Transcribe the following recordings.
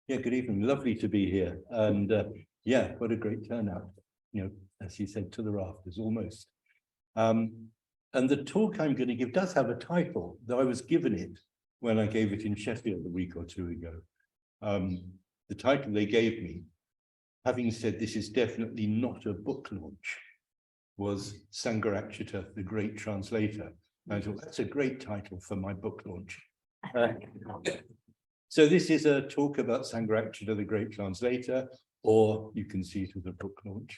Yeah, good evening. Lovely to be here. And yeah, what a great turnout, as you said, to the rafters almost. And the talk I'm going to give does have a title, though I was given it when I gave it in Sheffield a week or two ago. The title they gave me, having said this is definitely not a book launch, was Sangharakshita, the Great Translator. And I thought, that's a great title for my book launch. So this is a talk about Sangharakshita, the Great Translator, or you can see it as a book launch.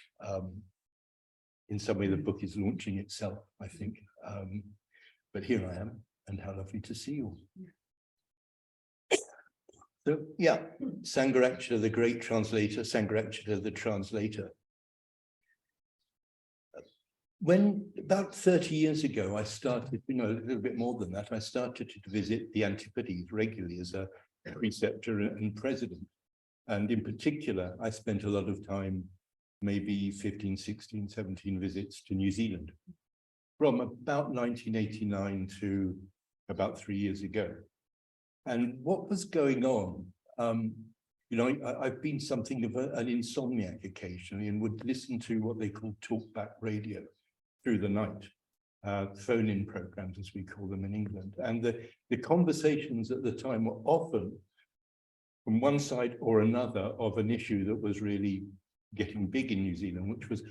In some way, the book is launching itself, I think. But here I am, and how lovely to see you. So yeah, Sangharakshita, the Great Translator, Sangharakshita, the Translator. When about 30 years ago, I started, a little bit more than that, I started to visit the Antipodes regularly as a preceptor and president. And in particular, I spent a lot of time, maybe 15, 16, 17 visits to New Zealand from about 1989 to about 3 years ago. And what was going on, I've been something of an insomniac occasionally and would listen to what they call talkback radio through the night, phone-in programs, as we call them in England. And the conversations at the time were often from one side or another of an issue that was really getting big in New Zealand, which was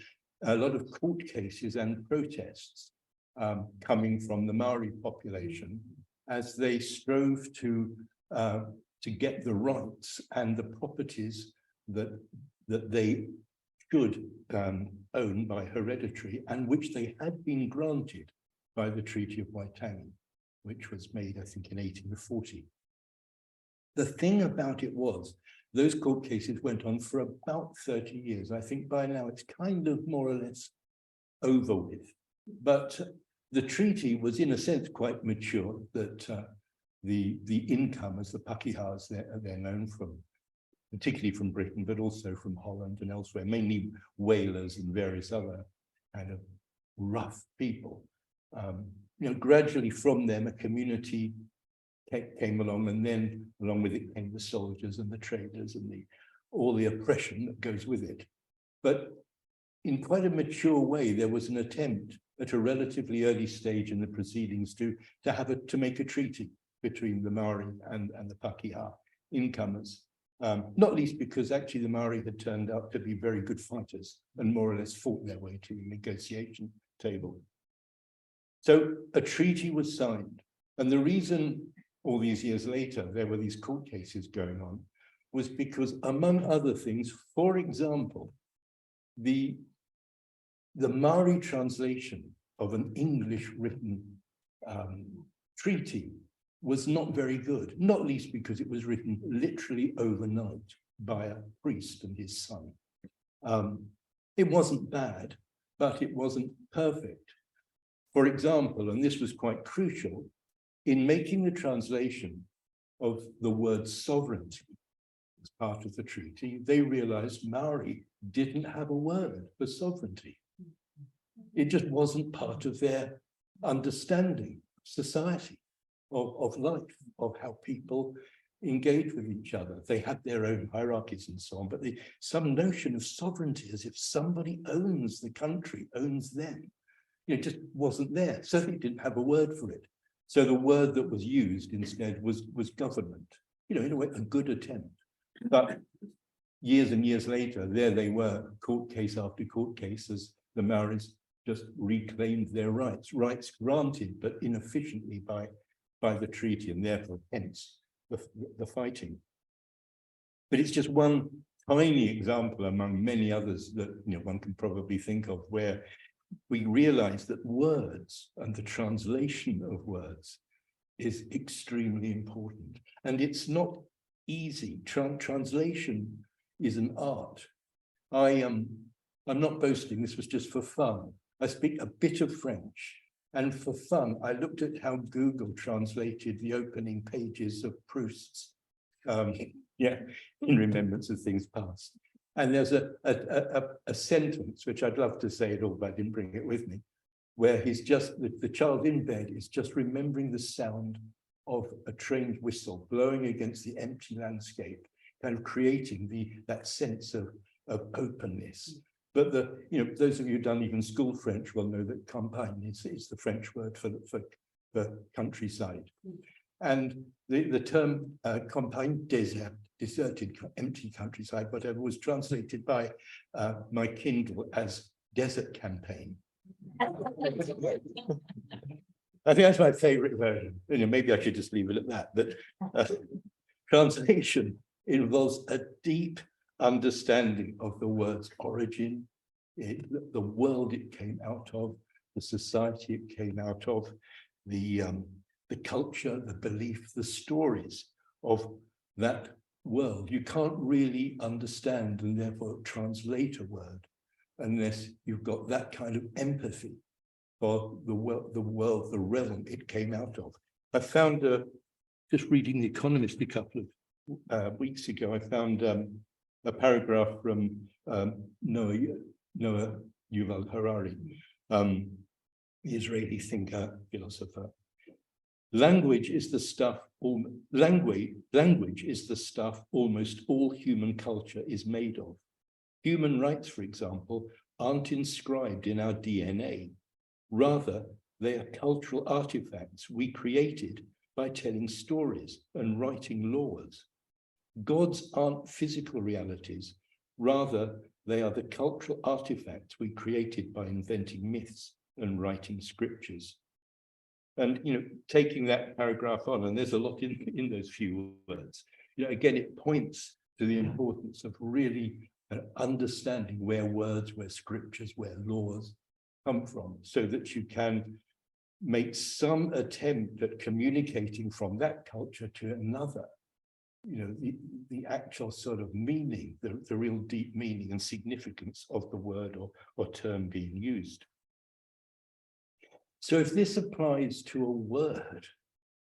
a lot of court cases and protests coming from the Maori population as they strove to get the rights and the properties that they should own by hereditary, and which they had been granted by the Treaty of Waitangi, which was made, I think, in 1840. The thing about it was, those court cases went on for about 30 years. I think by now it's kind of more or less over with. But the treaty was, in a sense, quite mature, that the income, as the Pakihas they're known from, particularly from Britain, but also from Holland and elsewhere, mainly whalers and various other kind of rough people. Gradually from them, a community came along, and then along with it came the soldiers and the traders and all the oppression that goes with it. But in quite a mature way, there was an attempt at a relatively early stage in the proceedings to make a treaty between the Maori and the Pakeha incomers. Not least because actually the Maori had turned out to be very good fighters and more or less fought their way to the negotiation table. So a treaty was signed. And the reason all these years later there were these court cases going on was because, among other things, for example, the Maori translation of an English written treaty was not very good, not least because it was written literally overnight by a priest and his son. It wasn't bad, but it wasn't perfect. For example, and this was quite crucial, in making the translation of the word sovereignty as part of the treaty, they realized Maori didn't have a word for sovereignty. It just wasn't part of their understanding of society, of life, of how people engage with each other. They had their own hierarchies and so on, but some notion of sovereignty as if somebody owns the country, owns them, it just wasn't there. So they didn't have a word for it. So the word that was used instead was government. In a way, a good attempt. But years and years later, there they were, court case after court case, as the Maoris just reclaimed their rights granted, but inefficiently by the treaty, and therefore hence the fighting. But it's just one tiny example among many others that one can probably think of, where we realize that words and the translation of words is extremely important. And it's not easy. Translation is an art. I'm not boasting, this was just for fun. I speak a bit of French, and for fun, I looked at how Google translated the opening pages of Proust's, in remembrance of things past. And there's a sentence, which I'd love to say it all, but I didn't bring it with me, where he's just, the child in bed is just remembering the sound of a train whistle blowing against the empty landscape kind of creating that sense of openness. But those of you who've done even school French will know that campagne is the French word for countryside. And the term campagne, deserted, empty countryside, whatever, was translated by my Kindle as desert campaign. I think that's my favorite version. Maybe I should just leave it at that. But translation involves a deep understanding of the word's origin, the world it came out of, the society it came out of, the culture, the belief, the stories of that world. You can't really understand and therefore translate a word unless you've got that kind of empathy for the world, the realm it came out of. I found, just reading The Economist a couple of weeks ago, I found a paragraph from Noah Yuval Harari, the Israeli thinker, philosopher. Language is the stuff almost all human culture is made of. Human rights, for example, aren't inscribed in our DNA. Rather, they are cultural artifacts we created by telling stories and writing laws. Gods aren't physical realities. Rather, they are the cultural artifacts we created by inventing myths and writing scriptures. And, taking that paragraph on, and there's a lot in those few words, again, it points to the importance of really understanding where words, where scriptures, where laws come from, so that you can make some attempt at communicating from that culture to another, the actual sort of meaning, the real deep meaning and significance of the word or term being used. So if this applies to a word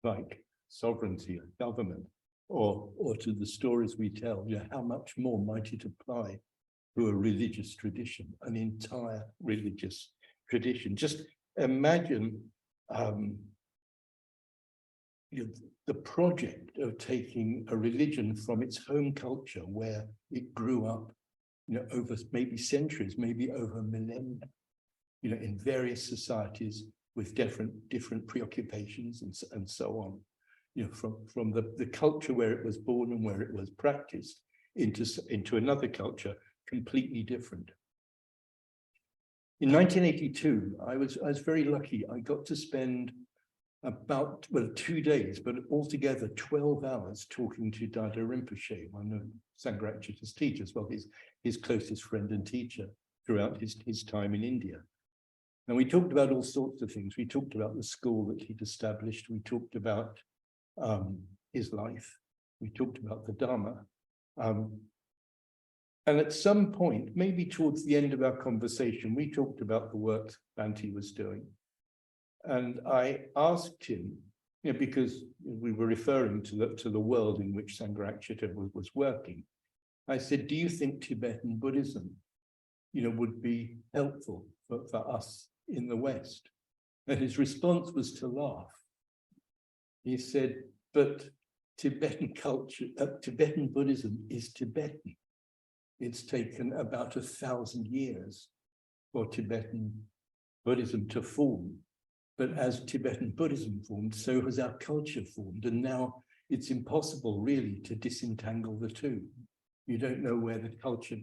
like sovereignty or government, or to the stories we tell, how much more might it apply to a religious tradition, an entire religious tradition? Just imagine the project of taking a religion from its home culture, where it grew up, over maybe centuries, maybe over millennia, in various societies with different preoccupations and so on, from the culture where it was born and where it was practiced into another culture completely different. In 1982, I was very lucky. I got to spend about 2 days, but altogether 12 hours talking to Dada Rinpoche, one of Sangharakshita's teachers, well, his closest friend and teacher throughout his time in India. And we talked about all sorts of things. We talked about the school that he'd established. We talked about his life. We talked about the Dharma. And at some point, maybe towards the end of our conversation, we talked about the work Bhante was doing. And I asked him, because we were referring to the world in which Sangharakshita was working. I said, do you think Tibetan Buddhism, would be helpful for us in the West? And his response was to laugh. He said, but Tibetan culture, Tibetan Buddhism is Tibetan. It's taken about 1,000 years for Tibetan Buddhism to form. But as Tibetan Buddhism formed, so has our culture formed. And now it's impossible really to disentangle the two. You don't know where the culture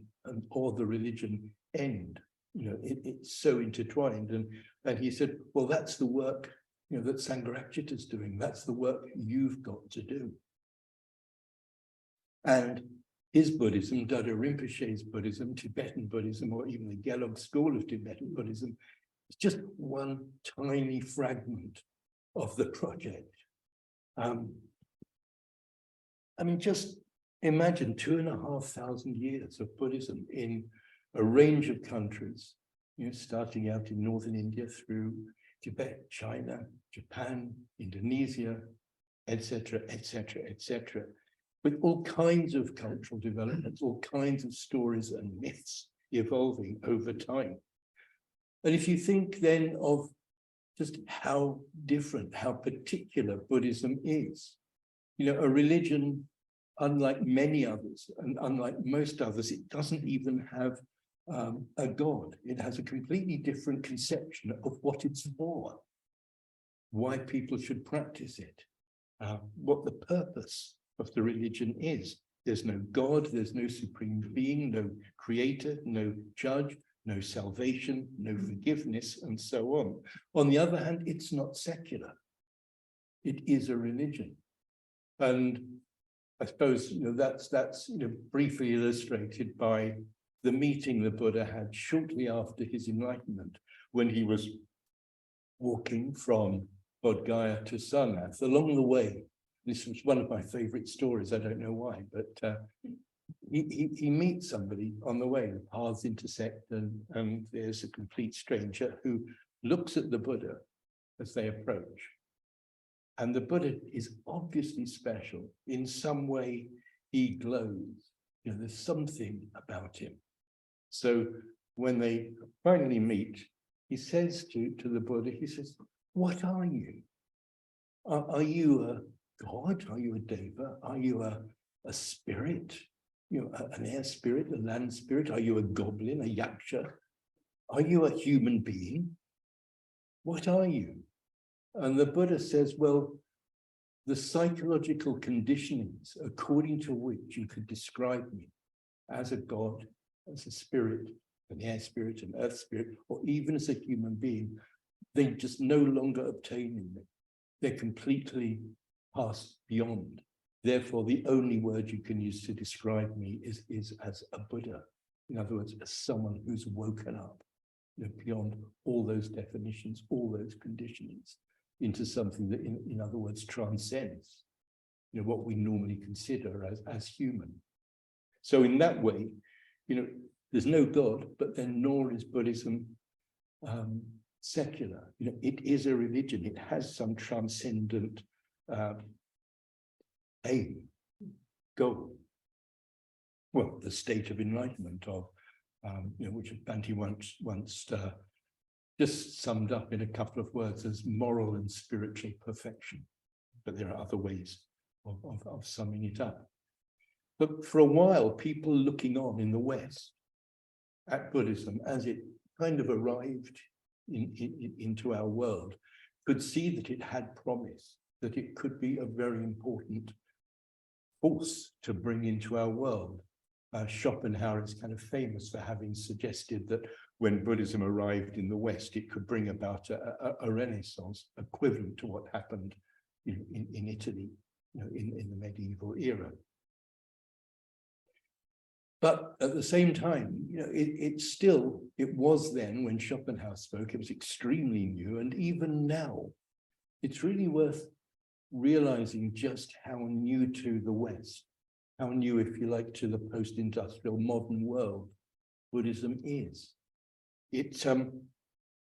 or the religion end. It's so intertwined. And he said, well, that's the work that Sangharakshita is doing. That's the work you've got to do. And his Buddhism, Dada Rinpoche's Buddhism, Tibetan Buddhism, or even the Gelug school of Tibetan Buddhism, is just one tiny fragment of the project. Just imagine 2,500 years of Buddhism in a range of countries, starting out in northern India through Tibet, China, Japan, Indonesia, etc., etc., etc., with all kinds of cultural developments, all kinds of stories and myths evolving over time. And if you think then of just how different, how particular Buddhism is, a religion unlike many others, and unlike most others, it doesn't even have a God. It has a completely different conception of what it's for, why people should practice it, what the purpose of the religion is. There's no God, there's no supreme being, no creator, no judge, no salvation, no forgiveness, and so on. On the other hand, it's not secular. It is a religion. And I suppose that's briefly illustrated by the meeting the Buddha had shortly after his enlightenment, when he was walking from Bodh Gaya to Sarnath. Along the way, this was one of my favorite stories, I don't know why, but he meets somebody on the way, the paths intersect, and there's a complete stranger who looks at the Buddha as they approach. And the Buddha is obviously special. In some way, he glows. There's something about him. So when they finally meet, he says to the Buddha, he says, "What are you? Are you a God? Are you a deva? Are you a spirit? An air spirit, a land spirit? Are you a goblin, a yaksha? Are you a human being? What are you?" And the Buddha says, well, the psychological conditionings according to which you could describe me as a God, as a spirit, an air spirit, an earth spirit, or even as a human being, they just no longer obtain in me. They're completely passed beyond. Therefore, the only word you can use to describe me is as a Buddha. In other words, as someone who's woken up beyond all those definitions, all those conditionings, into something that, in other words, transcends what we normally consider as human. So in that way, there's no God, but then nor is Buddhism secular. It is a religion. It has some transcendent aim, goal. Well, the state of enlightenment of, which Bhante once just summed up in a couple of words as moral and spiritual perfection. But there are other ways of summing it up. But for a while, people looking on in the West at Buddhism as it kind of arrived into our world could see that it had promise, that it could be a very important force to bring into our world. Schopenhauer is kind of famous for having suggested that when Buddhism arrived in the West, it could bring about a renaissance equivalent to what happened in Italy, in the medieval era. But at the same time, it was then when Schopenhauer spoke, it was extremely new, and even now, it's really worth realizing just how new to the West, how new, if you like, to the post-industrial modern world Buddhism is.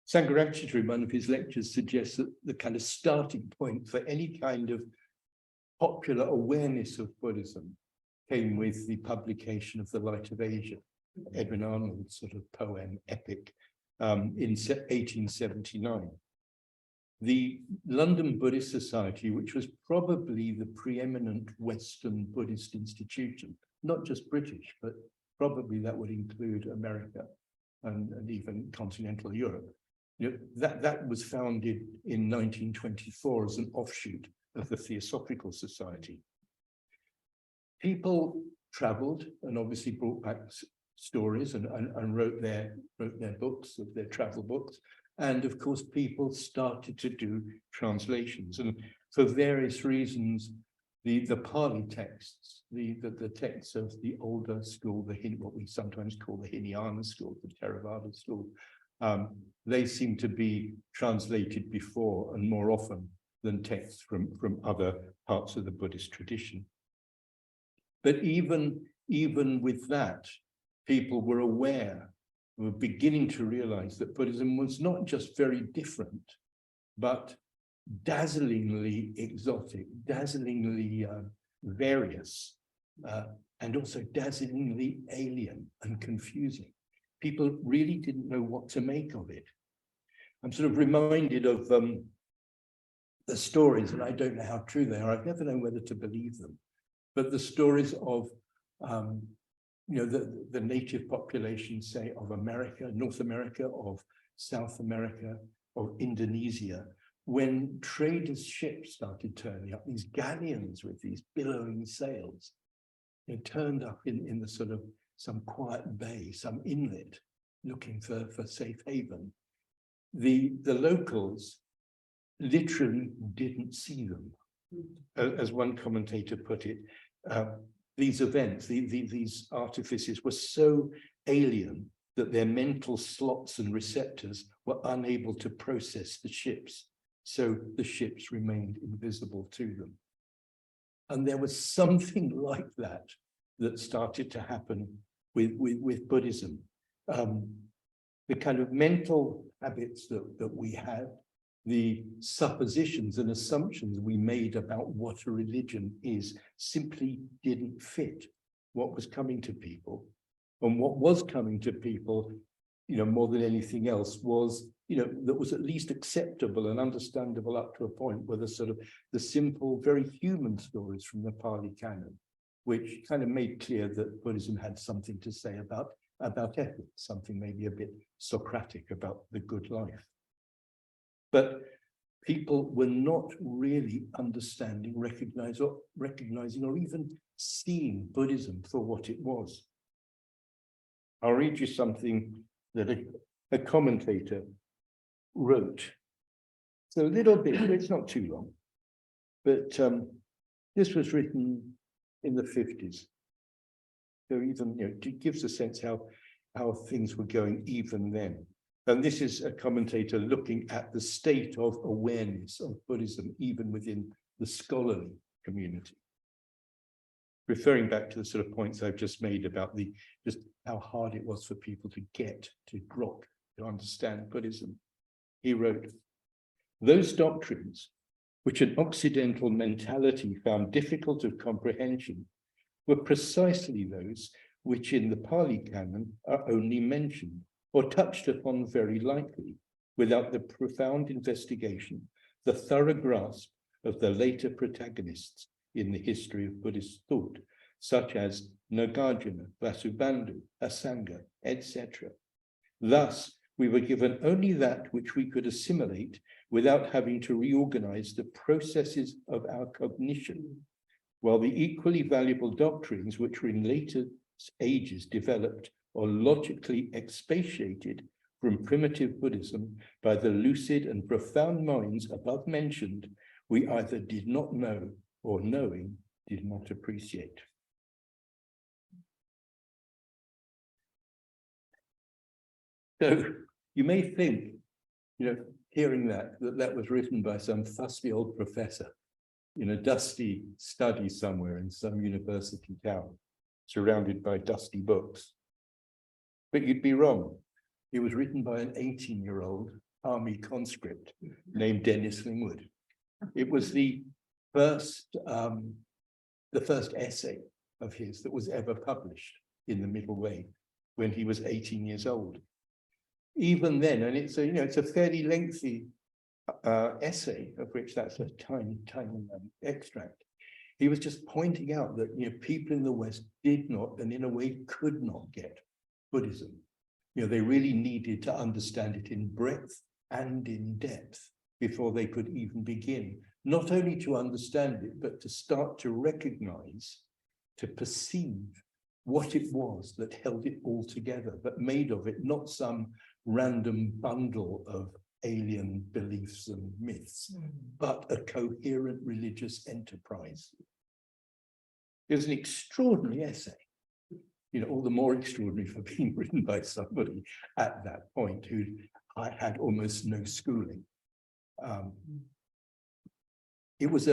Sangharakshita, in one of his lectures, suggests that the kind of starting point for any kind of popular awareness of Buddhism came with the publication of The Light of Asia, Edwin Arnold's sort of poem epic, in 1879. The London Buddhist Society, which was probably the preeminent Western Buddhist institution, not just British, but probably that would include America and even continental Europe. That was founded in 1924 as an offshoot of the Theosophical Society. People traveled and obviously brought back stories and wrote their books, their travel books. And of course, people started to do translations. And for various reasons, the Pali texts, the texts of the older school, what we sometimes call the Hinayana school, the Theravada school, they seem to be translated before and more often than texts from other parts of the Buddhist tradition. But even with that, people were aware, were beginning to realize that Buddhism was not just very different, but dazzlingly exotic, dazzlingly various, and also dazzlingly alien and confusing. People really didn't know what to make of it. I'm sort of reminded of the stories, and I don't know how true they are. I've never known whether to believe them, but the stories of the native population, say, of America, North America, of South America, of Indonesia, when traders' ships started turning up, these galleons with these billowing sails, they turned up in the sort of some quiet bay, some inlet, looking for safe haven. The locals literally didn't see them. As one commentator put it, these events, these artifices were so alien that their mental slots and receptors were unable to process the ships. So the ships remained invisible to them. And there was something like that started to happen with Buddhism. The kind of mental habits that we had, the suppositions and assumptions we made about what a religion is simply didn't fit what was coming to people. And what was coming to people, more than anything else, was, that was at least acceptable and understandable up to a point, were the simple, very human stories from the Pali Canon, which kind of made clear that Buddhism had something to say about ethics, something maybe a bit Socratic about the good life. But people were not really understanding, recognizing, or even seeing Buddhism for what it was. I'll read you something that a commentator wrote. It's a little bit, it's not too long, but this was written in the 50s. So even, it gives a sense how things were going even then. And this is a commentator looking at the state of awareness of Buddhism, even within the scholarly community. Referring back to the sort of points I've just made about just how hard it was for people to get to grok, to understand Buddhism. He wrote, "Those doctrines, which an Occidental mentality found difficult of comprehension, were precisely those which in the Pali Canon are only mentioned or touched upon very lightly, without the profound investigation, the thorough grasp of the later protagonists in the history of Buddhist thought, such as Nagarjuna, Vasubandhu, Asanga, etc. Thus, we were given only that which we could assimilate without having to reorganize the processes of our cognition, while the equally valuable doctrines which were in later ages developed or logically expatiated from primitive Buddhism by the lucid and profound minds above mentioned, we either did not know or knowing did not appreciate." So you may think, hearing that was written by some fussy old professor in a dusty study somewhere in some university town, surrounded by dusty books. But you'd be wrong. It was written by an 18-year-old army conscript named Dennis Lingwood. It was the first essay of his that was ever published in the Middle Way when he was 18 years old. Even then, and it's a fairly lengthy essay, of which that's a tiny extract. He was just pointing out that people in the West did not, and in a way could not, get Buddhism. They really needed to understand it in breadth and in depth before they could even begin, not only to understand it, but to start to recognize, to perceive what it was that held it all together, that made of it not some random bundle of alien beliefs and myths, but a coherent religious enterprise. It was an extraordinary essay, all the more extraordinary for being written by somebody at that point who had almost no schooling. It was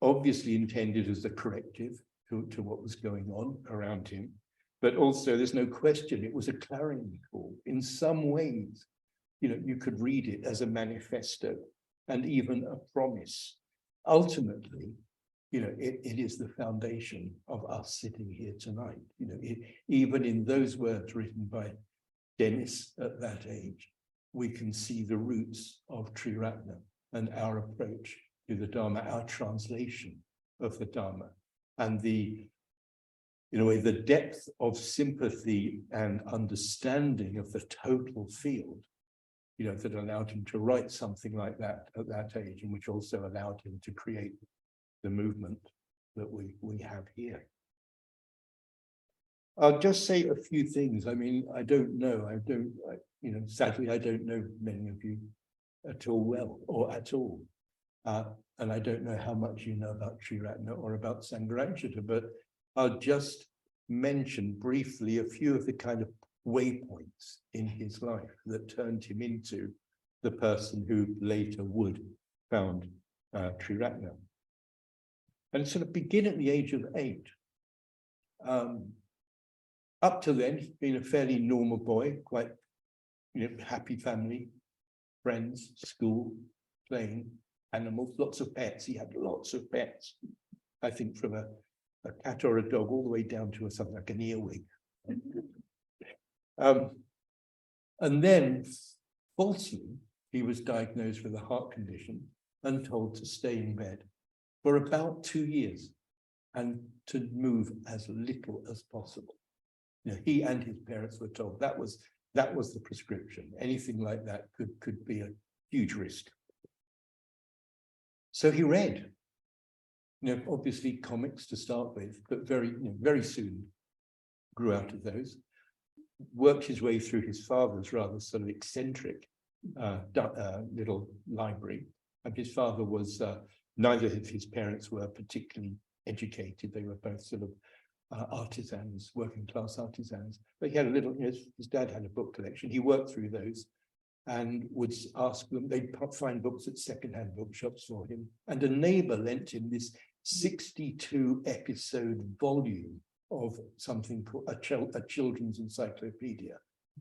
obviously intended as a corrective to what was going on around him, but also there's no question it was a clarion call. In some ways, you could read it as a manifesto and even a promise. Ultimately, it is the foundation of us sitting here tonight. Even in those words written by Dennis at that age, we can see the roots of Triratna and our approach to the Dharma, our translation of the Dharma. and in a way, the depth of sympathy and understanding of the total field, that allowed him to write something like that at that age, and which also allowed him to create the movement that we have here. I'll just say a few things. I mean, sadly, I don't know many of you at all well, or at all. And I don't know how much you know about Triratna or about Sangharakshita, but I'll just mention briefly a few of the kind of waypoints in his life that turned him into the person who later would found Triratna. And sort of begin at the age of 8. Up to then, he'd been a fairly normal boy, quite happy family, friends, school, playing, animals, lots of pets. He had lots of pets. I think from a cat or a dog all the way down to something like an earwig. And then, falsely, he was diagnosed with a heart condition and told to stay in bed for about 2 years and to move as little as possible. He and his parents were told that was the prescription. Anything like that could be a huge risk. So he read, obviously comics to start with, but very soon grew out of those. Worked his way through his father's rather sort of eccentric little library. And his father was, neither of his parents were particularly educated. They were both sort of artisans, working class artisans. But he had a little, his dad had a book collection. He worked through those and would ask them, they'd find books at secondhand bookshops for him. And a neighbor lent him this 62 episode volume of something called a children's encyclopedia.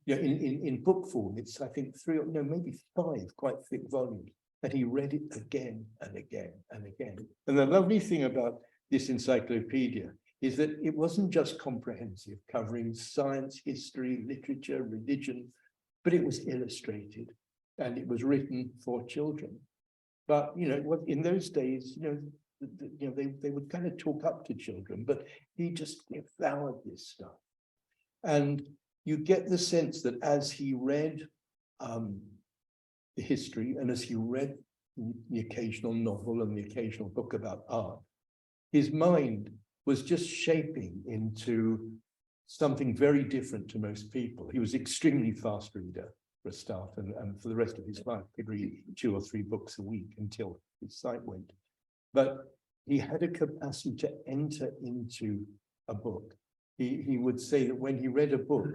In book form, it's I think 3 or maybe 5 quite thick volumes. And he read it again and again and again. And the lovely thing about this encyclopedia is that it wasn't just comprehensive, covering science, history, literature, religion, but it was illustrated and it was written for children. But in those days, they would kind of talk up to children, but he just devoured this stuff. And you get the sense that as he read the history and as he read the occasional novel and the occasional book about art, his mind was just shaping into something very different to most people. He was extremely fast reader for a start, and for the rest of his life, he'd read 2 or 3 books a week until his sight went. But he had a capacity to enter into a book. He would say that when he read a book,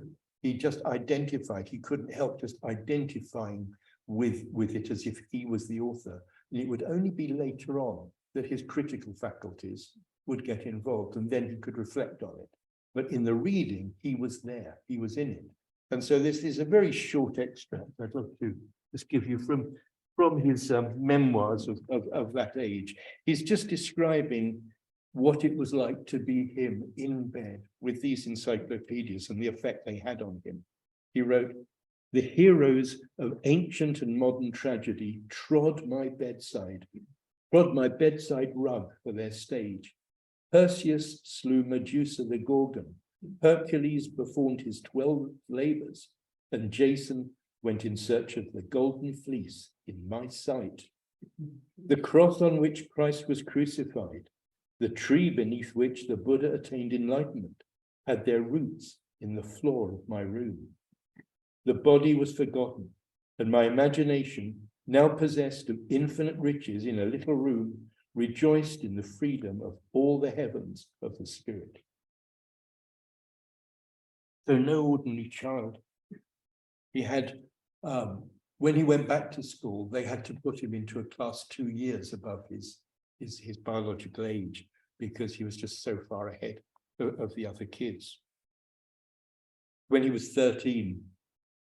he just identified, he couldn't help just identifying with it as if he was the author. And it would only be later on that his critical faculties would get involved, and then he could reflect on it. But in the reading, he was there, he was in it. And so this is a very short extract I'd love to just give you from his memoirs of that age. He's just describing what it was like to be him in bed with these encyclopedias and the effect they had on him. He wrote, "The heroes of ancient and modern tragedy trod my bedside rug for their stage. Perseus slew Medusa the Gorgon. Hercules performed his 12 labors, and Jason went in search of the golden fleece in my sight. The cross on which Christ was crucified, the tree beneath which the Buddha attained enlightenment, had their roots in the floor of my room. The body was forgotten, and my imagination, now possessed of infinite riches in a little room, rejoiced in the freedom of all the heavens of the spirit." So no ordinary child. He had, when he went back to school, they had to put him into a class 2 years above his biological age because he was just so far ahead of the other kids. When he was 13,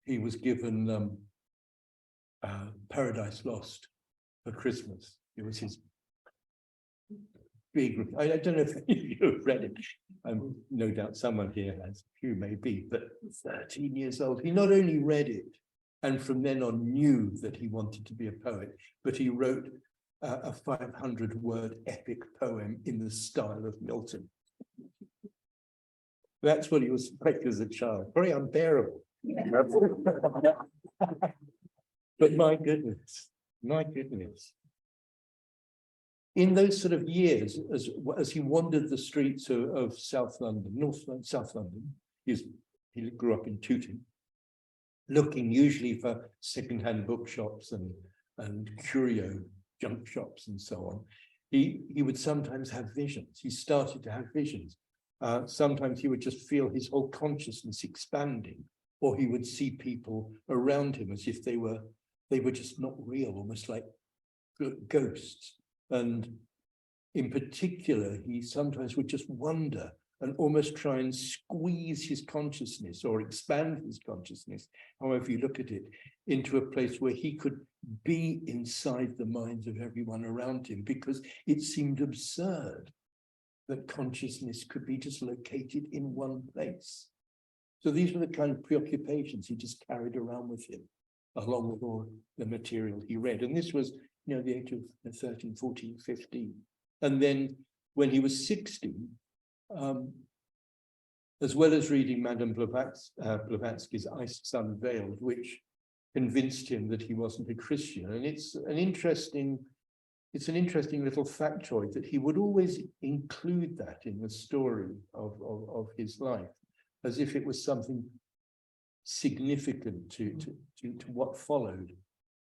he was given Paradise Lost for Christmas. It was his big, I don't know if any of you have read it. No doubt someone here has, few maybe, but 13 years old. He not only read it, and from then on knew that he wanted to be a poet, but he wrote a 500-word epic poem in the style of Milton. That's what he was like as a child, very unbearable. But my goodness. In those sort of years, as he wandered the streets of South London, South London, he grew up in Tooting, looking usually for secondhand bookshops and curio junk shops and so on. He would sometimes have visions. He started to have visions. Sometimes he would just feel his whole consciousness expanding, or he would see people around him as if they were just not real, almost like ghosts. And in particular, he sometimes would just wonder and almost try and squeeze his consciousness or expand his consciousness, however you look at it, into a place where he could be inside the minds of everyone around him, because it seemed absurd that consciousness could be just located in one place. So these were the kind of preoccupations he just carried around with him, along with all the material he read. And this was, the age of 13, 14, 15. And then when he was 16, as well as reading Madame Blavatsky's Iced Sun Veiled, which convinced him that he wasn't a Christian. And it's an interesting little factoid that he would always include that in the story of his life, as if it was something significant to what followed.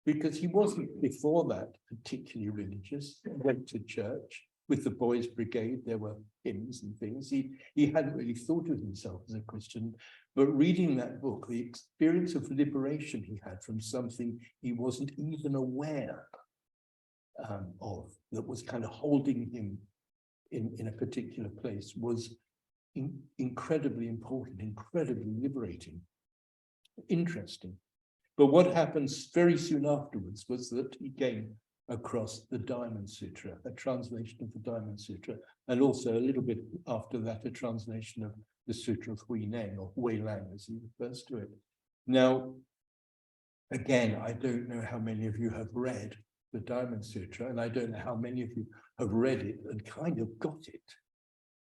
Because he wasn't before that particularly religious. He went to church with the Boys' Brigade. There were hymns and things. He hadn't really thought of himself as a Christian, but reading that book, the experience of liberation he had from something he wasn't even aware of, that was kind of holding him in a particular place, was incredibly important, incredibly liberating, interesting. But what happens very soon afterwards was that he came across the Diamond Sutra, a translation of the Diamond Sutra, and also a little bit after that, a translation of the Sutra of Hui Neng, or Hui Lang, as he refers to it. Now, again, I don't know how many of you have read the Diamond Sutra, and I don't know how many of you have read it and kind of got it.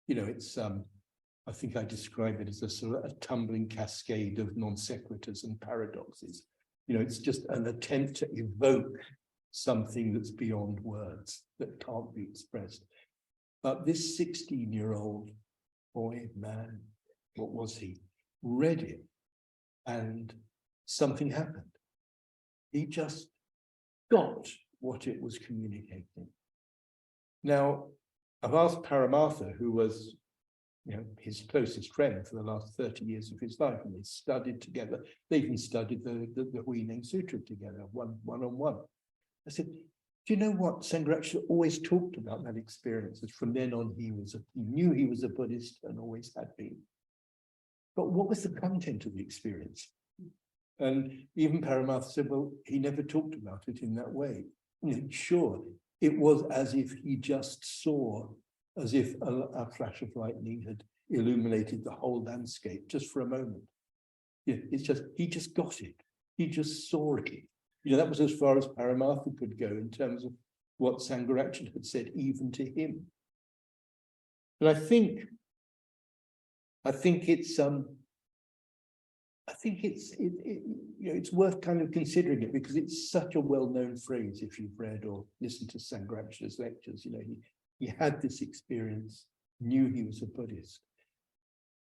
It's I think I describe it as a sort of a tumbling cascade of non sequiturs and paradoxes. It's just an attempt to evoke something that's beyond words, that can't be expressed. But this 16-year-old boy, man, what was he? Read it, and something happened. He just got what it was communicating. Now, I've asked Paramartha, who was his closest friend for the last 30 years of his life, and they studied together. They even studied the Hui Neng Sutra together, one-on-one. I said, do you know what? Sangharakshita always talked about that experience. From then on, he knew he was a Buddhist and always had been. But what was the content of the experience? And even Paramartha said, well, he never talked about it in that way. Sure, it was as if he just saw, as if a flash of lightning had illuminated the whole landscape just for a moment. He just got it. He just saw it. That was as far as Paramartha could go in terms of what Sangharakshita had said even to him. But I think it's worth kind of considering it, because it's such a well-known phrase if you've read or listened to Sangharakshita's lectures. He had this experience, knew he was a Buddhist.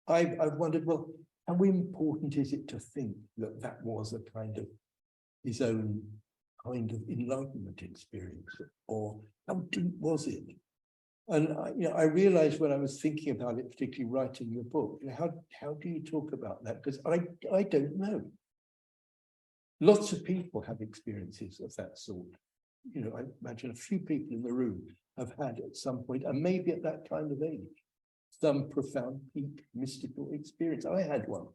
I've wondered, well, how important is it to think that that was a kind of his own kind of enlightenment experience, or how deep was it? And I realized when I was thinking about it, particularly writing the book, how do you talk about that? Because I don't know. Lots of people have experiences of that sort. I imagine a few people in the room have had at some point, and maybe at that kind of age, some profound peak mystical experience. I had one.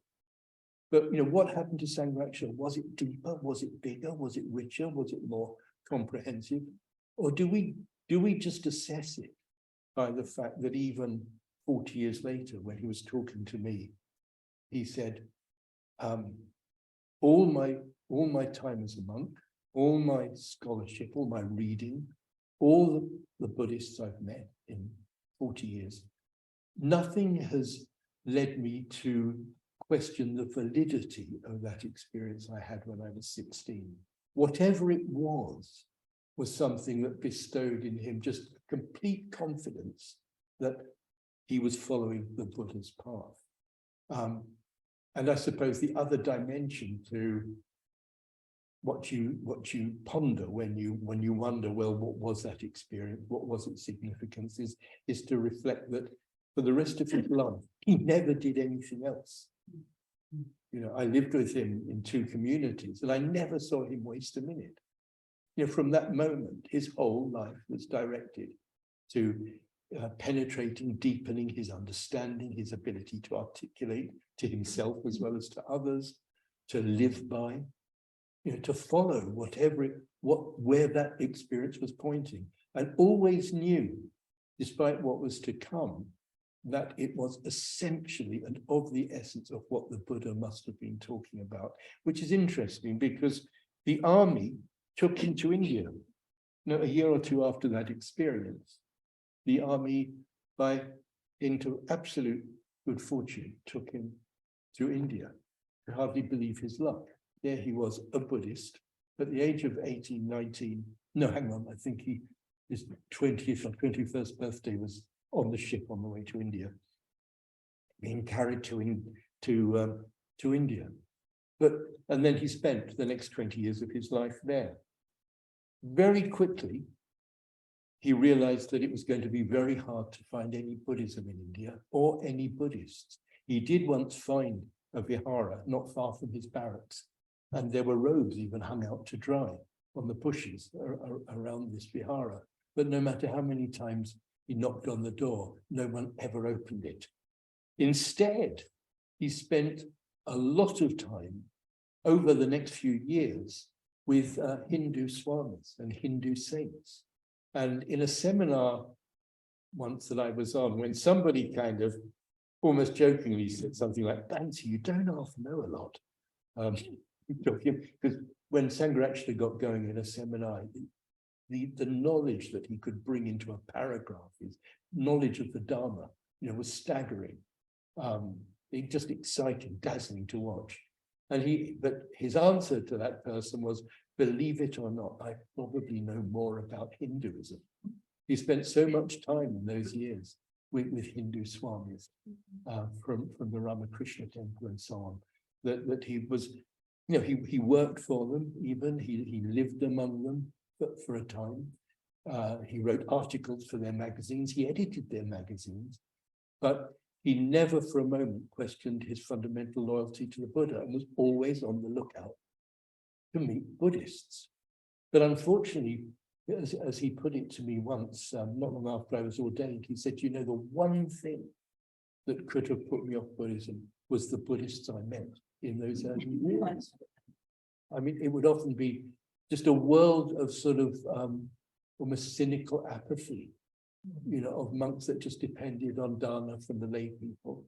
But what happened to Sangharakshita? Was it deeper? Was it bigger? Was it richer? Was it more comprehensive? Or do we just assess it by the fact that even 40 years later, when he was talking to me, he said, all my time as a monk, all my scholarship, all my reading, all the Buddhists I've met in 40 years, nothing has led me to question the validity of that experience I had when I was 16. Whatever it was something that bestowed in him just complete confidence that he was following the Buddha's path. And I suppose the other dimension to what you ponder when you wonder, well, what was that experience? What was its significance? Is to reflect that for the rest of his life, he never did anything else. You know, I lived with him in 2 communities, and I never saw him waste a minute. You know, from that moment, his whole life was directed to penetrating, deepening his understanding, his ability to articulate to himself as well as to others, to live by, you know, to follow where that experience was pointing, and always knew, despite what was to come, that it was essentially and of the essence of what the Buddha must have been talking about, which is interesting because the army took him to India. You know, a year or 2 after that experience, the army, into absolute good fortune, took him to India. I hardly believe his luck. There he was, a Buddhist, at the age of 18, 19. No, hang on, I think his 20th or 21st birthday was on the ship on the way to India, being carried to India. And then he spent the next 20 years of his life there. Very quickly, he realized that it was going to be very hard to find any Buddhism in India or any Buddhists. He did once find a vihara not far from his barracks, and there were robes even hung out to dry on the bushes around this vihara. But no matter how many times he knocked on the door, no one ever opened it. Instead, he spent a lot of time over the next few years with Hindu swamis and Hindu saints. And in a seminar once that I was on, when somebody kind of almost jokingly said something like, "Bansi, you don't half know a lot." Because when Sangharakshita got going in a seminar, the knowledge that he could bring into a paragraph, his knowledge of the Dharma, you know, was staggering. Just exciting, dazzling to watch. But his answer to that person was, "Believe it or not, I probably know more about Hinduism." He spent so much time in those years with Hindu swamis from the Ramakrishna temple and so on, that he was, you know, he worked for them, even he lived among them for a time. He wrote articles for their magazines, he edited their magazines, but he never for a moment questioned his fundamental loyalty to the Buddha and was always on the lookout to meet Buddhists. But unfortunately, as he put it to me once, not long after I was ordained, he said, "You know, the one thing that could have put me off Buddhism was the Buddhists I met in those early years." I mean, it would often be just a world of sort of almost cynical apathy, you know, of monks that just depended on dana from the lay people,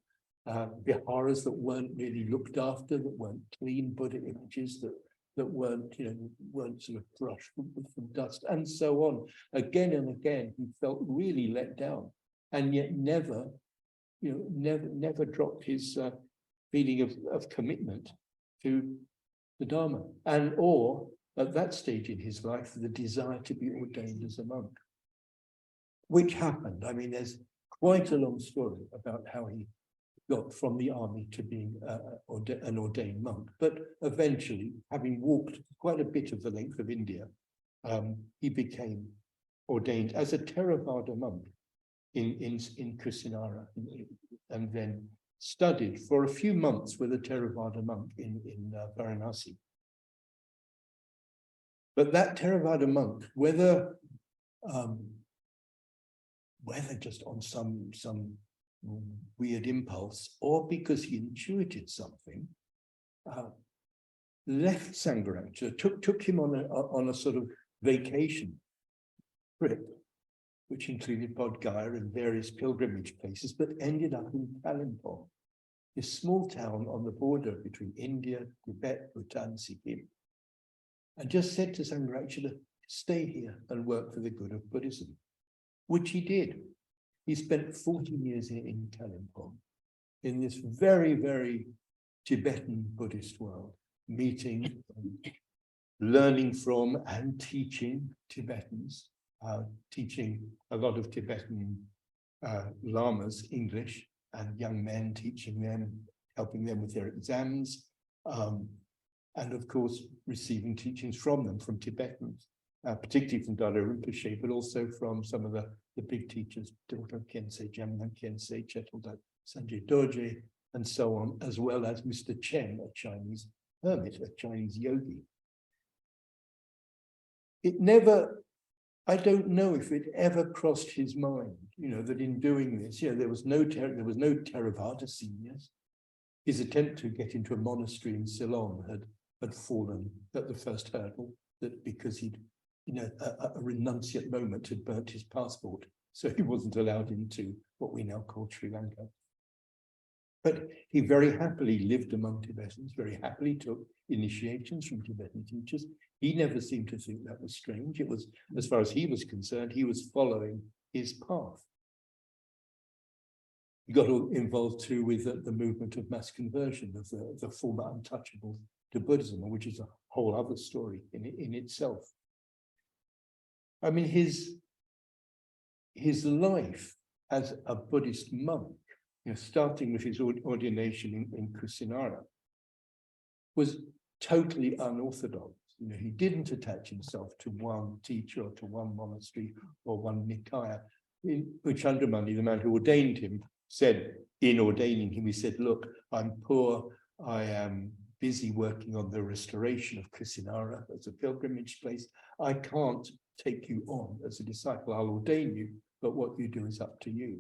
viharas that weren't really looked after, that weren't clean Buddha images, that weren't, you know, weren't sort of brushed with dust, and so on. Again and again, he felt really let down, and yet never, you know, never dropped his feeling of commitment to the Dharma, or at that stage in his life, the desire to be ordained as a monk, which happened. I mean, there's quite a long story about how he got from the army to being an ordained monk. But eventually, having walked quite a bit of the length of India, he became ordained as a Theravada monk in Kusinara, and then studied for a few months with a Theravada monk in Varanasi. But that Theravada monk, whether just on some weird impulse or because he intuited something, left Sangharakshita, took him on a sort of vacation trip, which included Bodh Gaya and various pilgrimage places, but ended up in Kalimpong, this small town on the border between India, Tibet, Bhutan, Sikkim, and just said to Sangharakshita, stay here and work for the good of Buddhism, which he did. He spent 14 years in Kalimpong, in this very, very Tibetan Buddhist world, meeting, learning from and teaching Tibetans, teaching a lot of Tibetan lamas English, and young men, teaching them, helping them with their exams, and of course receiving teachings from them, from Tibetans, particularly from Dada Rinpoche, but also from some of the big teachers, Dr. Khyentse, Jamyang Khyentse, Chetaldak Sanjay Dorje, and so on, as well as Mr. Chen, a Chinese hermit, a Chinese yogi. It never, I don't know if it ever crossed his mind, that in doing this, there was no Theravada seniors. His attempt to get into a monastery in Ceylon had fallen at the first hurdle, that because he'd, a renunciate moment had burnt his passport, so he wasn't allowed into what we now call Sri Lanka. But he very happily lived among Tibetans, very happily took initiations from Tibetan teachers. He never seemed to think that was strange. It was, as far as he was concerned, he was following his path. He got involved too with the movement of mass conversion of the former untouchables to Buddhism, which is a whole other story in itself. I mean, his life as a Buddhist monk, starting with his ordination in Kusinara, was totally unorthodox. He didn't attach himself to one teacher or to one monastery or one nikaya. Which Chandramani, the man who ordained him, said in ordaining him, he said, look, I'm poor, I am busy working on the restoration of Kusinara as a pilgrimage place. I can't take you on as a disciple. I'll ordain you, but what you do is up to you.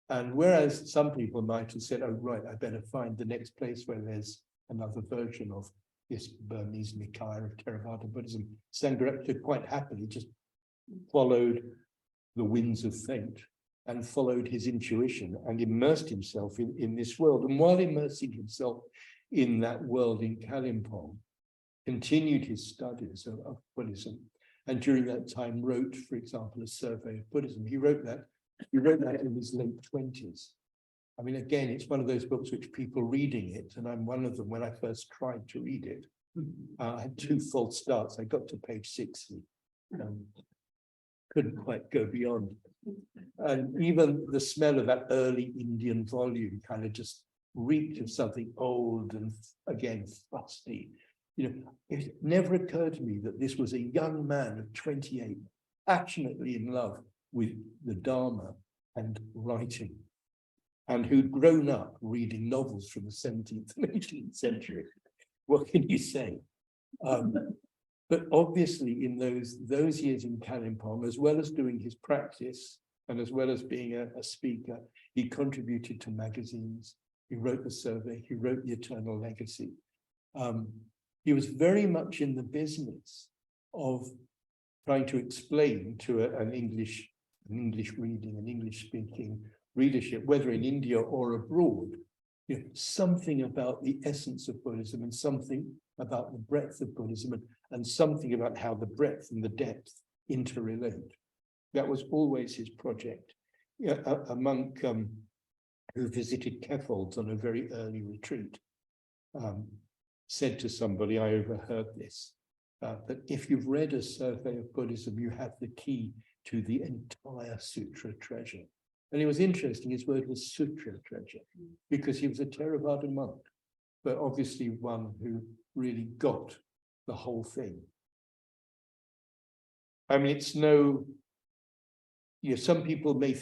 And whereas some people might have said, oh, right, I better find the next place where there's another version of this Burmese Nikaya of Theravada Buddhism, Sangharakshita quite happily just followed the winds of fate and followed his intuition and immersed himself in this world. And while immersing himself in that world in Kalimpong, continued his studies of Buddhism. And during that time wrote, for example, a survey of Buddhism. He wrote that in his late 20s. I mean, again, it's one of those books which people reading it, and I'm one of them. When I first tried to read it, I had 2 false starts. I got to page 60. Couldn't quite go beyond. And even the smell of that early Indian volume kind of just reeked of something old and, again, fusty. It never occurred to me that this was a young man of 28, passionately in love with the Dharma and writing, and who'd grown up reading novels from the 17th and 18th century. What can you say? But obviously in those years in Kalimpong, as well as doing his practice and as well as being a speaker, he contributed to magazines. He wrote the survey, he wrote the Eternal Legacy. He was very much in the business of trying to explain to an English reading, an English speaking readership, whether in India or abroad, something about the essence of Buddhism and something about the breadth of Buddhism and something about how the breadth and the depth interrelate. That was always his project. A monk who visited Kefolds on a very early retreat said to somebody, I overheard this, that if you've read a survey of Buddhism, you have the key to the entire sutra treasure. And it was interesting, his word was sutra treasure, because he was a Theravada monk, but obviously one who really got the whole thing. I mean, it's no, some people may,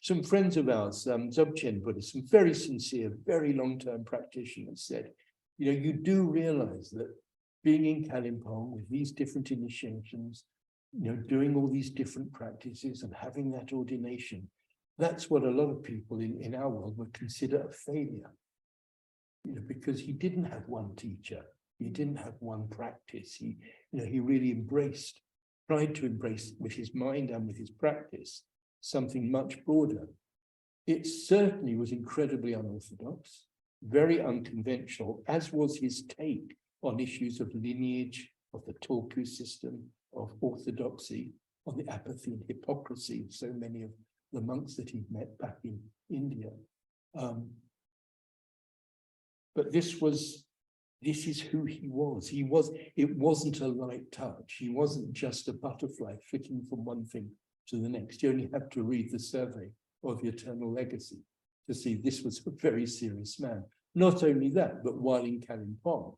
some friends of ours, Dzogchen Buddhists, some very sincere, very long-term practitioners said, you do realize that being in Kalimpong with these different initiations, doing all these different practices and having that ordination, that's what a lot of people in our world would consider a failure. Because he didn't have one teacher, he didn't have one practice. He really tried to embrace with his mind and with his practice something much broader. It certainly was incredibly unorthodox, very unconventional, as was his take on issues of lineage, of the Tulku system, of orthodoxy, on the apathy and hypocrisy of so many of the monks that he'd met back in India. But this is who he was. It wasn't a light touch. He wasn't just a butterfly flitting from one thing to the next. You only have to read the survey of the Eternal Legacy to see this was a very serious man. Not only that, but while in Kalimpong,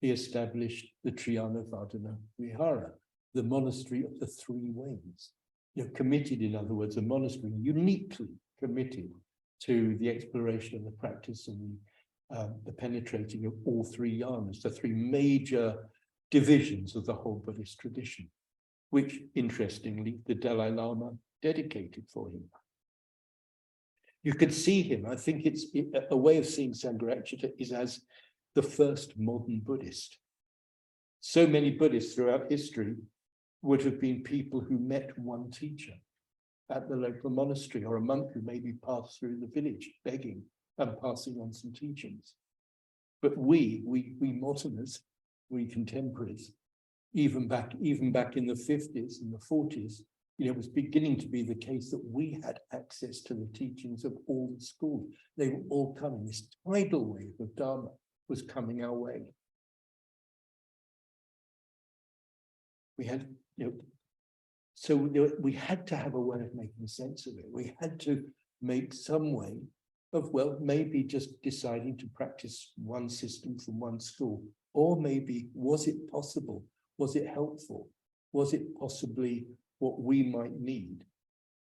he established the Triyanavadana Vihara, the monastery of the three ways. Committed, in other words, a monastery uniquely committed to the exploration and the practice and the penetrating of all three yanas, the three major divisions of the whole Buddhist tradition, which, interestingly, the Dalai Lama dedicated for him. You could see him, I think it's a way of seeing Sangharakshita is as the first modern Buddhist. So many Buddhists throughout history would have been people who met one teacher at the local monastery, or a monk who maybe passed through the village begging and passing on some teachings. But we moderners, we contemporaries, even back in the 50s and the 40s, it was beginning to be the case that we had access to the teachings of all the schools. They were all coming. This tidal wave of Dharma was coming our way. We had, so we had to have a way of making sense of it. We had to make some way of, well, maybe just deciding to practice one system from one school, or maybe, was it possible? Was it helpful? Was it possibly what we might need?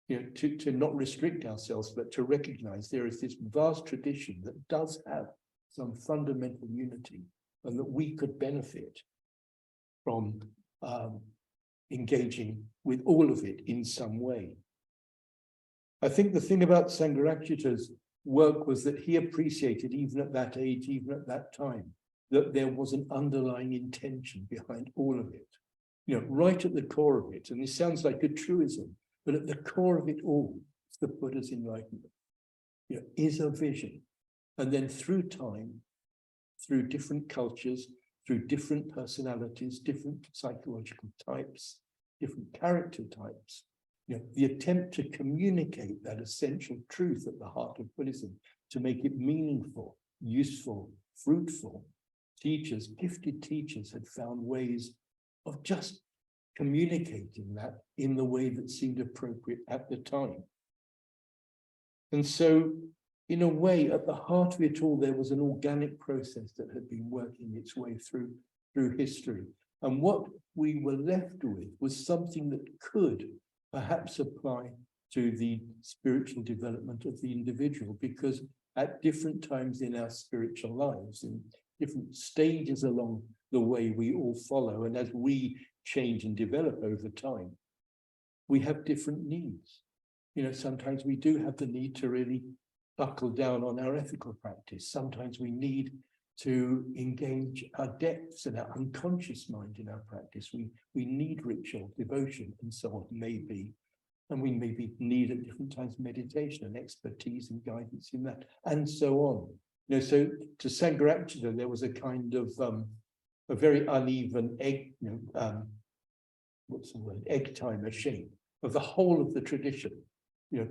To not restrict ourselves, but to recognize there is this vast tradition that does have some fundamental unity, and that we could benefit from engaging with all of it in some way. I think the thing about Sangharakshita's work was that he appreciated, even at that age, even at that time, that there was an underlying intention behind all of it. Right at the core of it, and this sounds like a truism, but at the core of it all, it's the Buddha's enlightenment. Is a vision. And then through time, through different cultures, through different personalities, different psychological types, different character types, the attempt to communicate that essential truth at the heart of Buddhism, to make it meaningful, useful, fruitful. Gifted teachers had found ways of just communicating that in the way that seemed appropriate at the time. And so, in a way, at the heart of it all, there was an organic process that had been working its way through history. And what we were left with was something that could perhaps apply to the spiritual development of the individual, because at different times in our spiritual lives, in different stages along the way we all follow, and as we change and develop over time, we have different needs. Sometimes we do have the need to really buckle down on our ethical practice. Sometimes we need to engage our depths and our unconscious mind in our practice. We need ritual, devotion, and so on, maybe. And we maybe need at different times meditation and expertise and guidance in that, and so on. So to Sangharakshita, there was a kind of a very uneven egg, egg timer shape of the whole of the tradition,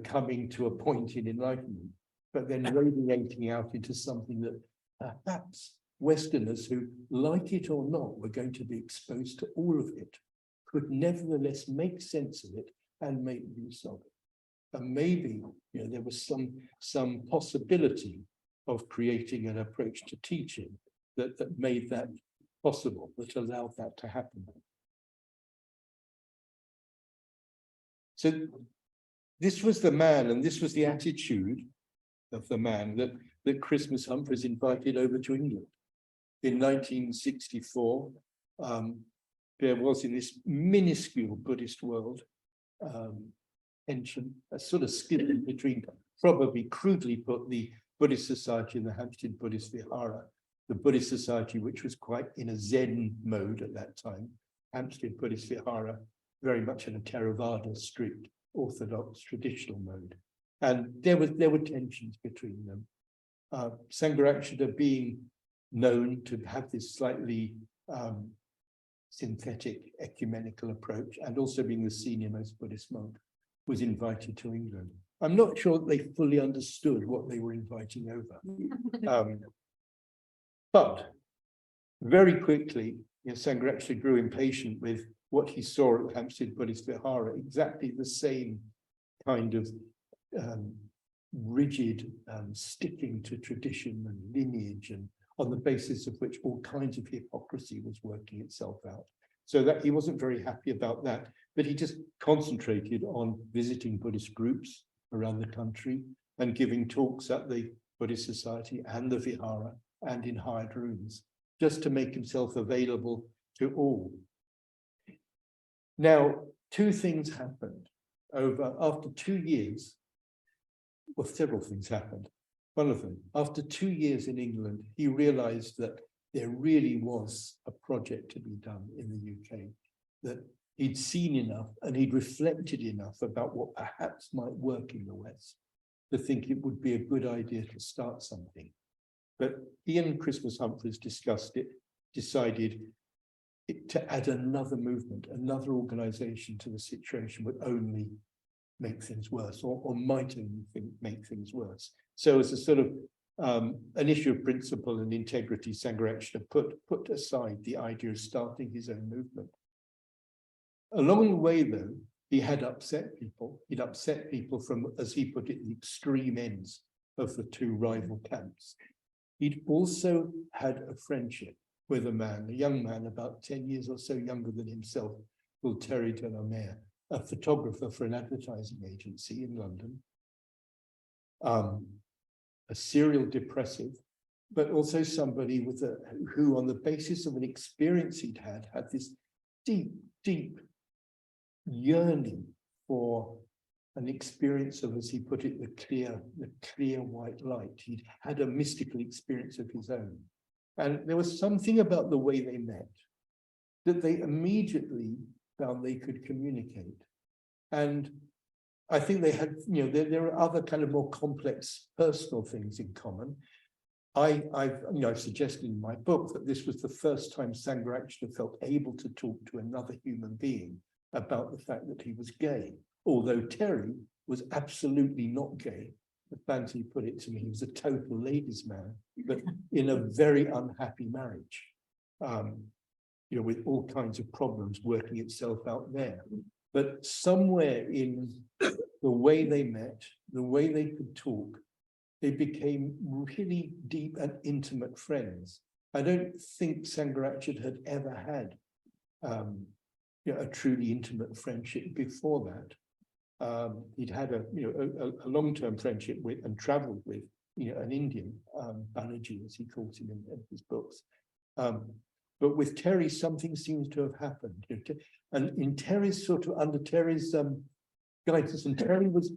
coming to a point in enlightenment, but then radiating out into something that perhaps Westerners who, like it or not, were going to be exposed to all of it, could nevertheless make sense of it and make use of it. And maybe there was some possibility of creating an approach to teaching that made that possible, that allowed that to happen. So this was the man, and this was the attitude of the man that Christmas Humphreys invited over to England. In 1964, there was, in this minuscule Buddhist world, tension, a sort of schism between, probably crudely put, the Buddhist Society and the Hampstead Buddhist Vihara. The Buddhist Society, which was quite in a Zen mode at that time, Hampstead Buddhist Vihara, very much in a Theravada, strict, orthodox, traditional mode. And there were tensions between them. Sangharakshita being known to have this slightly synthetic ecumenical approach, and also being the senior most Buddhist monk, was invited to England. I'm not sure that they fully understood what they were inviting over. But very quickly, Sangharakshita grew impatient with what he saw at the Hampstead Buddhist Vihara, exactly the same kind of rigid sticking to tradition and lineage, and on the basis of which all kinds of hypocrisy was working itself out. So that he wasn't very happy about that, but he just concentrated on visiting Buddhist groups around the country and giving talks at the Buddhist Society and the Vihara and in hired rooms, just to make himself available to all. Now, two things happened after 2 years. Well, several things happened. One of them, after 2 years in England, he realized that there really was a project to be done in the UK, that he'd seen enough and he'd reflected enough about what perhaps might work in the West to think it would be a good idea to start something. But he and Christmas Humphreys discussed it, decided to add another movement, another organization to the situation would only make things worse, or might only make things worse. So as a sort of an issue of principle and integrity, Sangharakshita put aside the idea of starting his own movement. Along the way, though, he had upset people. He'd upset people from, as he put it, the extreme ends of the two rival camps. He'd also had a friendship with a young man about 10 years or so younger than himself, called Terry Delamere, a photographer for an advertising agency in London, a serial depressive, but also somebody with who, on the basis of an experience he'd had this deep, deep yearning for an experience of, as he put it, the clear white light. He'd had a mystical experience of his own. And there was something about the way they met that they immediately found they could communicate. And I think they had, there are other kind of more complex personal things in common. I've suggested in my book that this was the first time Sangharakshita felt able to talk to another human being about the fact that he was gay, although Terry was absolutely not gay. As Banti put it to me, he was a total ladies' man, but in a very unhappy marriage, with all kinds of problems working itself out there. But somewhere in the way they met, the way they could talk, they became really deep and intimate friends. I don't think Sangharakshita had ever had a truly intimate friendship before that. He'd had a long-term friendship with and traveled with an Indian, Banerjee, as he calls him in his books. But with Terry, something seems to have happened. And in Terry's under Terry's guidance, and Terry was,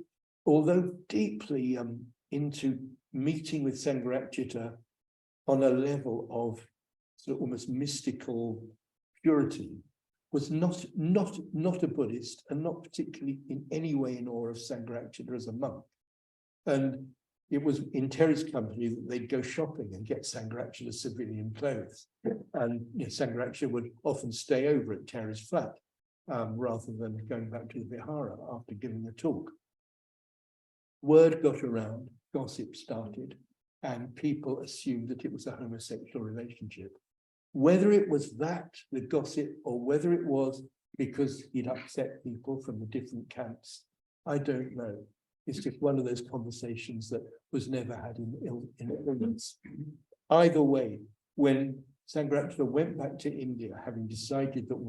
although deeply into meeting with Sangharakshita on a level of sort of almost mystical purity, was not a Buddhist and not particularly in any way in awe of Sangharakshita as a monk. And it was in Terry's company that they'd go shopping and get Sangharakshita civilian clothes. And Sangharakshita would often stay over at Terry's flat rather than going back to the Vihara after giving a talk. Word got around, gossip started, and people assumed that it was a homosexual relationship. Whether it was that, the gossip, or whether it was because he'd upset people from the different camps, I don't know. It's just one of those conversations that was never had in illness. Either way, when Sangharakshita went back to India, having decided that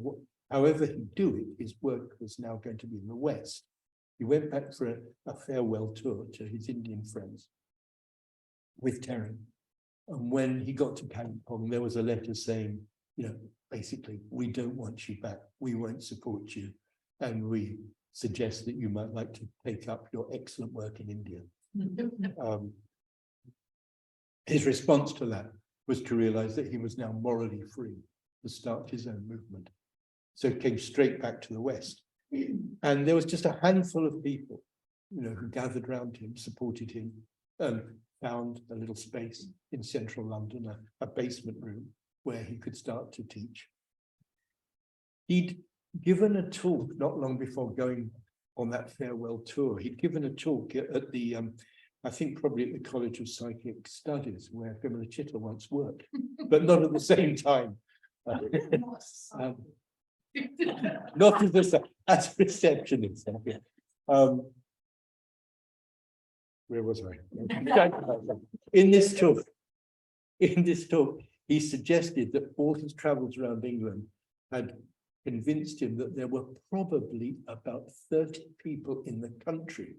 however he'd do it, his work was now going to be in the West, he went back for a farewell tour to his Indian friends with Terry. And when he got to Kalimpong, there was a letter saying, basically, we don't want you back. We won't support you. And we suggest that you might like to take up your excellent work in India. His response to that was to realize that he was now morally free to start his own movement. So he came straight back to the West. And there was just a handful of people, who gathered around him, supported him, and found a little space in central London, a basement room where he could start to teach. He'd given a talk not long before going on that farewell tour. He'd given a talk at the, I think probably at the College of Psychic Studies, where Vimalachita once worked, but not at the same time. Not as a receptionist. Where was I? In this talk, he suggested that all his travels around England had convinced him that there were probably about 30 people in the country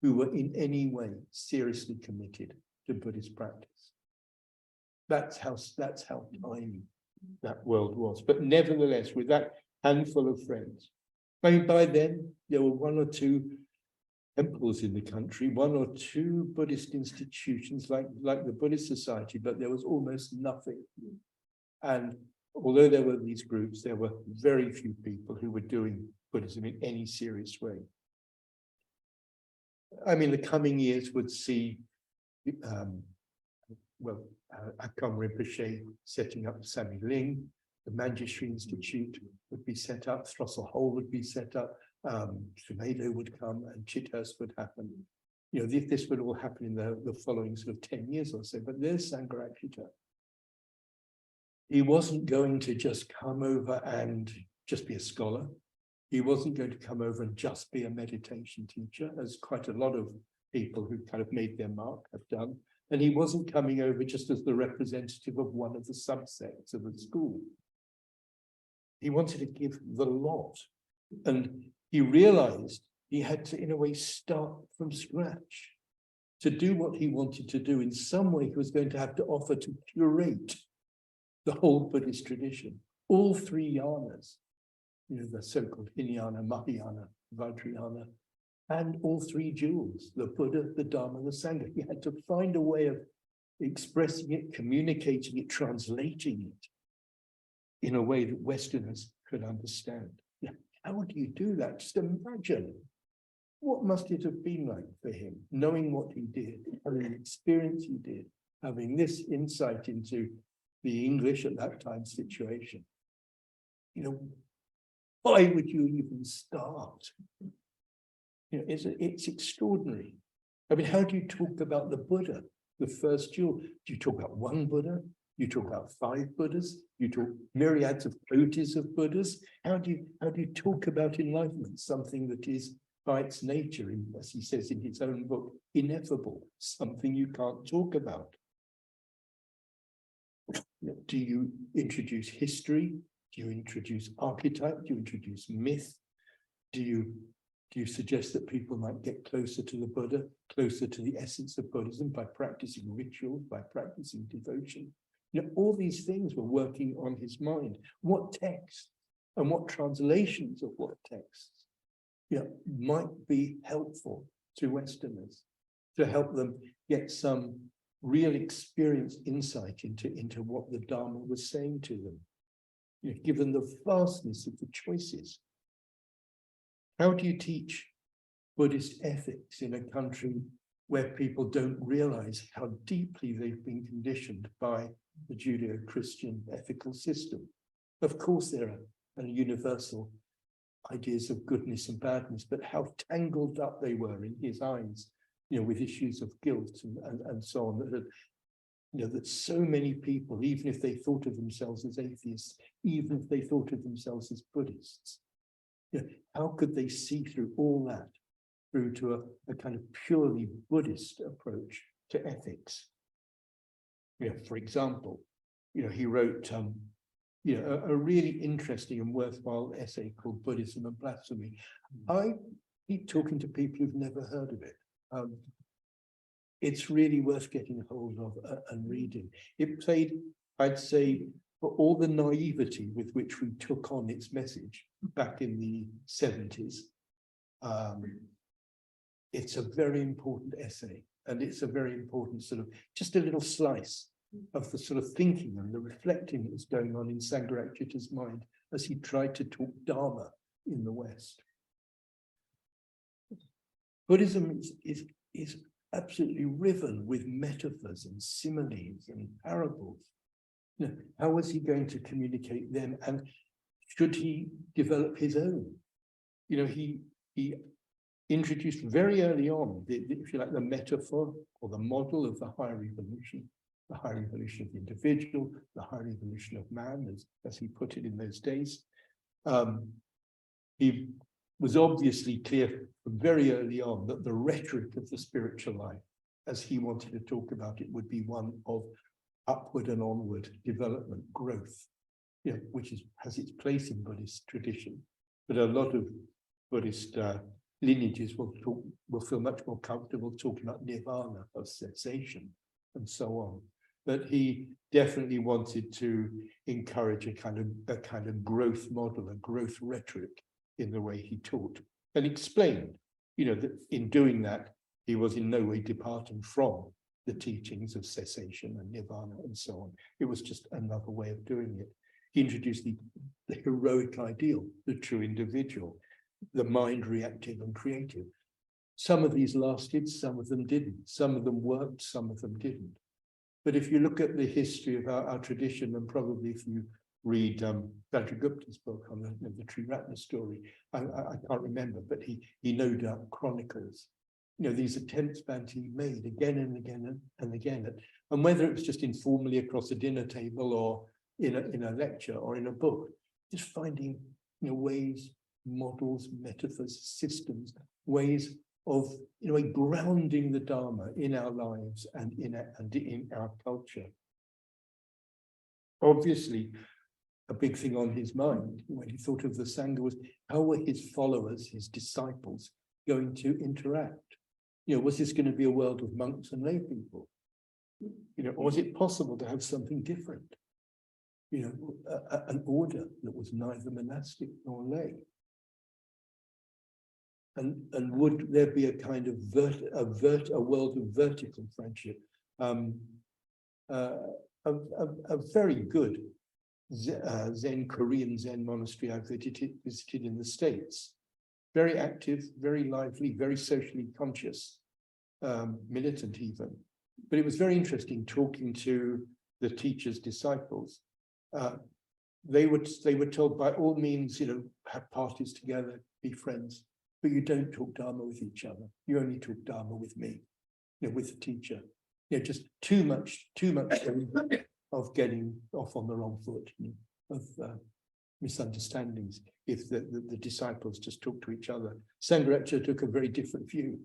who were in any way seriously committed to Buddhist practice. That's how tiny that world was. But nevertheless, with that handful of friends, I mean, by then there were 1 or 2 temples in the country, 1 or 2 Buddhist institutions like the Buddhist Society, but there was almost nothing. And although there were these groups, there were very few people who were doing Buddhism in any serious way. I mean, the coming years would see, Akam Rinpoche setting up Sami Ling, the Manjushri Institute would be set up, Throstle Hole would be set up, Sumedho would come, and Chithurst would happen. You know, this would all happen in the following sort of 10 years or so, but there's Sangharakshita. He wasn't going to just come over and just be a scholar. He wasn't going to come over and just be a meditation teacher, as quite a lot of people who kind of made their mark have done. And he wasn't coming over just as the representative of one of the subsects of the school. He wanted to give the lot. And he realized he had to, in a way, start from scratch. To do what he wanted to do, in some way, he was going to have to offer to curate the whole Buddhist tradition, all 3 yanas, you know, the so-called Hinayana, Mahayana, Vajrayana, and all 3 jewels, the Buddha, the Dharma, the Sangha. He had to find a way of expressing it, communicating it, translating it in a way that Westerners could understand. Yeah. How do you do that? Just imagine what must it have been like for him, knowing what he did, having the experience he did, having this insight into the English at that time situation. You know, why would you even start? You know, it's extraordinary. I mean, how do you talk about the Buddha, the first jewel? Do you talk about one Buddha? You talk about 5 Buddhas? You talk myriads of kotis of Buddhas? How do you talk about enlightenment, something that is by its nature, as he says in his own book, ineffable, something you can't talk about? Do you introduce history? Do you introduce archetype? Do you introduce myth? Do you suggest that people might get closer to the Buddha, closer to the essence of Buddhism by practicing rituals, by practicing devotion? You know, all these things were working on his mind. What texts and what translations of what texts, you know, might be helpful to Westerners to help them get some real experience, insight into what the Dharma was saying to them, you know, given the vastness of the choices. How do you teach Buddhist ethics in a country where people don't realize how deeply they've been conditioned by the Judeo-Christian ethical system? Of course, there are universal ideas of goodness and badness, but how tangled up they were in his eyes, you know, with issues of guilt and so on, that, you know, that so many people, even if they thought of themselves as atheists, even if they thought of themselves as Buddhists, you know, how could they see through all that, through to a kind of purely Buddhist approach to ethics? You know, for example, you know, he wrote you know, a really interesting and worthwhile essay called Buddhism and Blasphemy. I keep talking to people who've never heard of it. It's really worth getting hold of and reading. It played, I'd say, for all the naivety with which we took on its message back in the 70s. It's a very important essay, and it's a very important sort of, just a little slice of the sort of thinking and the reflecting that was going on in Sangharakshita's mind as he tried to talk Dharma in the West. Buddhism is absolutely riven with metaphors and similes and parables. You know, how was he going to communicate them? And should he develop his own? You know, he introduced very early on, if you like, the metaphor or the model of the higher evolution of the individual, the higher evolution of man, as he put it in those days. He was obviously clear from very early on that the rhetoric of the spiritual life, as he wanted to talk about it, would be one of upward and onward development, growth, you know, which has its place in Buddhist tradition. But a lot of Buddhist lineages will feel much more comfortable talking about nirvana, of cessation, and so on. But he definitely wanted to encourage a kind of growth model, a growth rhetoric in the way he taught, and explained, you know, that in doing that, he was in no way departing from the teachings of cessation and nirvana and so on. It was just another way of doing it. He introduced the heroic ideal, the true individual, the mind reactive and creative. Some of these lasted, some of them didn't. Some of them worked, some of them didn't. But if you look at the history of our tradition, and probably if you read Vajragupta's book on the Tree Ratna story, I can't remember, but he no doubt chronicles, you know, these attempts Bhante made again and again and again, and whether it was just informally across a dinner table or in a lecture or in a book, just finding, you know, ways, models, metaphors, systems, ways of, in a way, grounding the Dharma in our lives and in our culture. Obviously, a big thing on his mind when he thought of the Sangha was, how were his followers, his disciples, going to interact? You know, was this going to be a world of monks and lay people? You know, or was it possible to have something different? You know, an order that was neither monastic nor lay. And would there be a kind of a world of vertical friendship? A very good Korean Zen monastery I visited in the States. Very active, very lively, very socially conscious, militant even. But it was very interesting talking to the teacher's disciples. They were told, by all means, you know, have parties together, be friends, but you don't talk Dharma with each other. You only talk Dharma with me, you know, with the teacher. You know, just too much of getting off on the wrong foot, you know, of misunderstandings if the disciples just talk to each other. Sangharakshita took a very different view,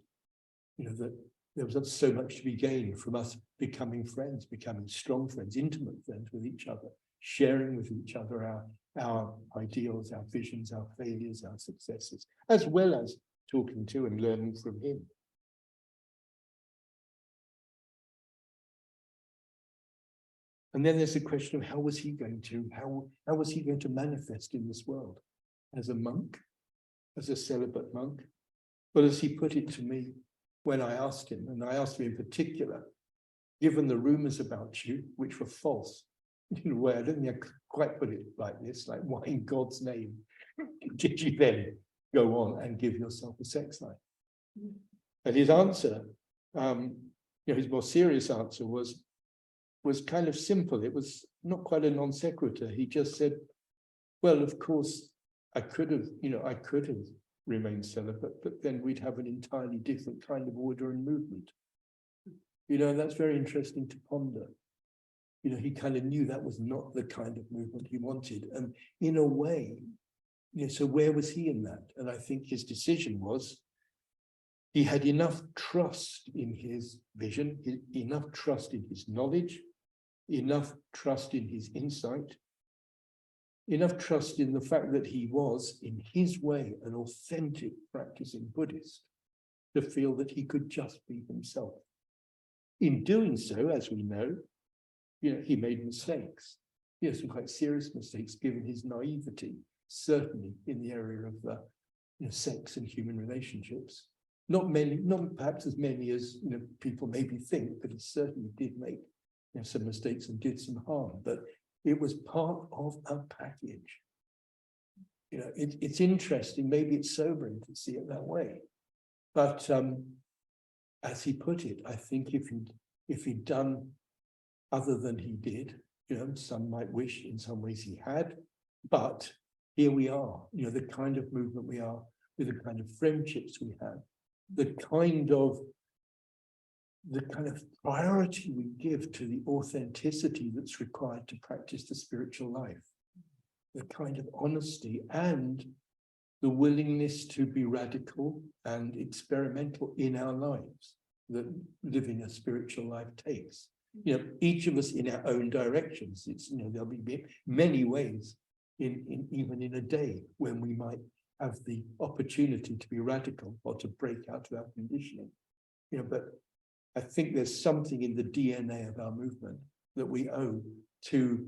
you know, that there was so much to be gained from us becoming friends, becoming strong friends, intimate friends with each other, sharing with each other our ideals, our visions, our failures, our successes, as well as talking to and learning from him. And then there's the question of how was he going to manifest in this world? As a monk, as a celibate monk? Well, as he put it to me when I asked him, and I asked him in particular, given the rumors about you, which were false, in a way, I don't think I could quite put it like this, like, why in God's name did you then go on and give yourself a sex life? And his answer, you know, his more serious answer was kind of simple. It was not quite a non sequitur. He just said, well, of course, I could have remained celibate, but then we'd have an entirely different kind of order and movement. You know, that's very interesting to ponder. You know, he kind of knew that was not the kind of movement he wanted. And in a way, you know, so where was he in that? And I think his decision was, he had enough trust in his vision, enough trust in his knowledge, enough trust in his insight, enough trust in the fact that he was, in his way, an authentic practicing Buddhist, to feel that he could just be himself. In doing so, as we know, you know, he made mistakes. He had some quite serious mistakes, given his naivety, certainly in the area of you know, sex and human relationships. Not perhaps as many as, you know, people maybe think, but he certainly did make, you know, some mistakes and did some harm. But it was part of a package. You know, it's interesting. Maybe it's sobering to see it that way. But as he put it, I think if he'd done other than he did, you know, some might wish in some ways he had, but here we are, the kind of movement we are, with the kind of friendships we have, the kind of priority we give to the authenticity that's required to practice the spiritual life, the kind of honesty and the willingness to be radical and experimental in our lives that living a spiritual life takes. Each of us in our own directions. There'll be many ways even in a day when we might have the opportunity to be radical or to break out of our conditioning. But I think there's something in the DNA of our movement that we owe to,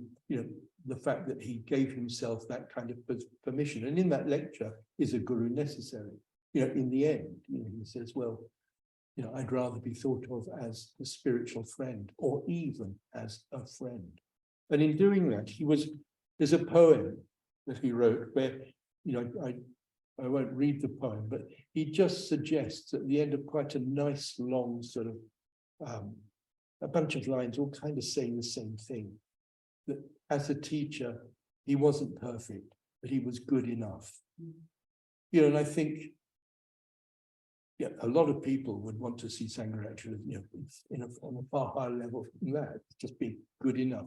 the fact that he gave himself that kind of permission. And in that lecture, is a guru necessary? In the end, he says, well, I'd rather be thought of as a spiritual friend or even as a friend. And in doing that, there's a poem that he wrote where, I won't read the poem, but he just suggests at the end of quite a nice, long sort of, a bunch of lines all kind of saying the same thing, that as a teacher, he wasn't perfect, but he was good enough. And I think, a lot of people would want to see Sangharakshita, on a far higher level than that, just be good enough.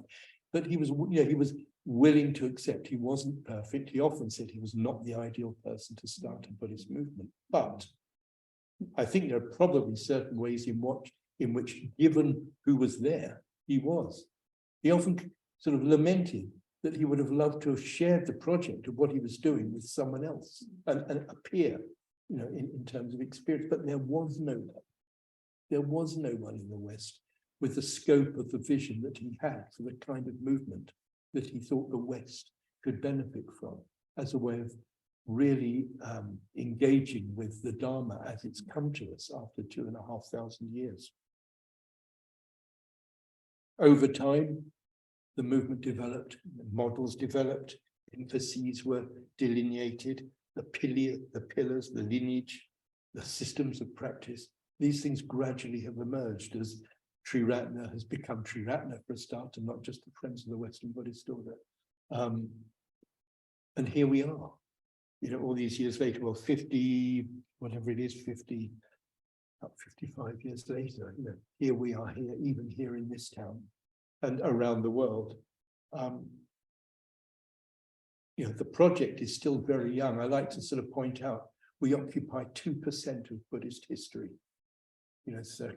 But he was willing to accept he wasn't perfect. He often said he was not the ideal person to start a Buddhist movement. But I think there are probably certain ways in which, given who was there, he was. He often sort of lamented that he would have loved to have shared the project of what he was doing with someone else and a peer, in terms of experience. But there was no one. There was no one in the West with the scope of the vision that he had for the kind of movement that he thought the West could benefit from as a way of really engaging with the Dharma as it's come to us after 2,500 years. Over time, the movement developed, models developed, emphases were delineated, the pillars, the lineage, the systems of practice. These things gradually have emerged as Triratna has become Triratna for a start, and not just the Friends of the Western Buddhist Order. And here we are, all these years later, well, 50, whatever it is, 50, about 55 years later, here we are here, even here in this town and around the world. The project is still very young. I like to sort of point out, we occupy 2% of Buddhist history. So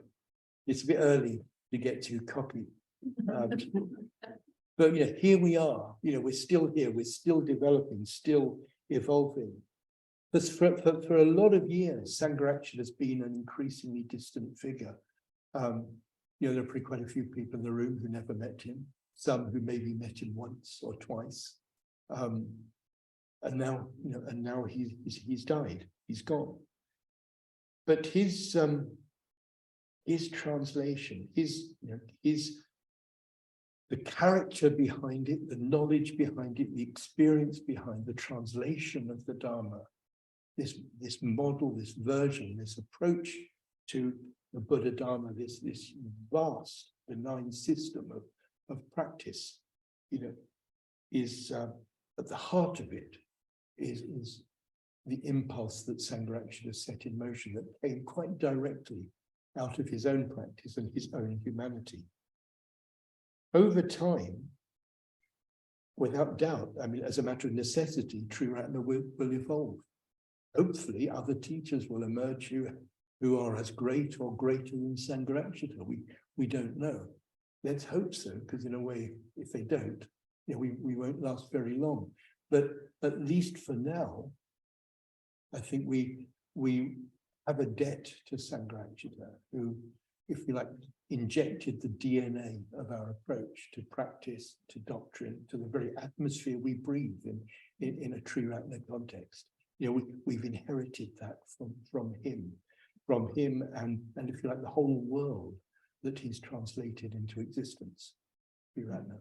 it's a bit early to get too cocky. But here we are, we're still here, we're still developing, still evolving. But for a lot of years, Sangharakshita has been an increasingly distant figure. There are probably quite a few people in the room who never met him, some who maybe met him once or twice. And now he's died, he's gone. But his translation, the character behind it, the knowledge behind it, the experience behind the translation of the Dharma, this model, this version, this approach to the Buddha Dharma, this vast, benign system of practice, is at the heart of it is the impulse that Sangharakshita set in motion that came quite directly out of his own practice and his own humanity. Over time, without doubt, as a matter of necessity, Triratna will evolve. Hopefully, other teachers will emerge who are as great or greater than Sangharakshita. We don't know. Let's hope so, because in a way, if they don't, we won't last very long. But at least for now, I think we have a debt to Sangharakshita, who, if you like, injected the DNA of our approach to practice, to doctrine, to the very atmosphere we breathe in a Triratna context. We've inherited that from him, and if you like, the whole world that he's translated into existence. Triratna.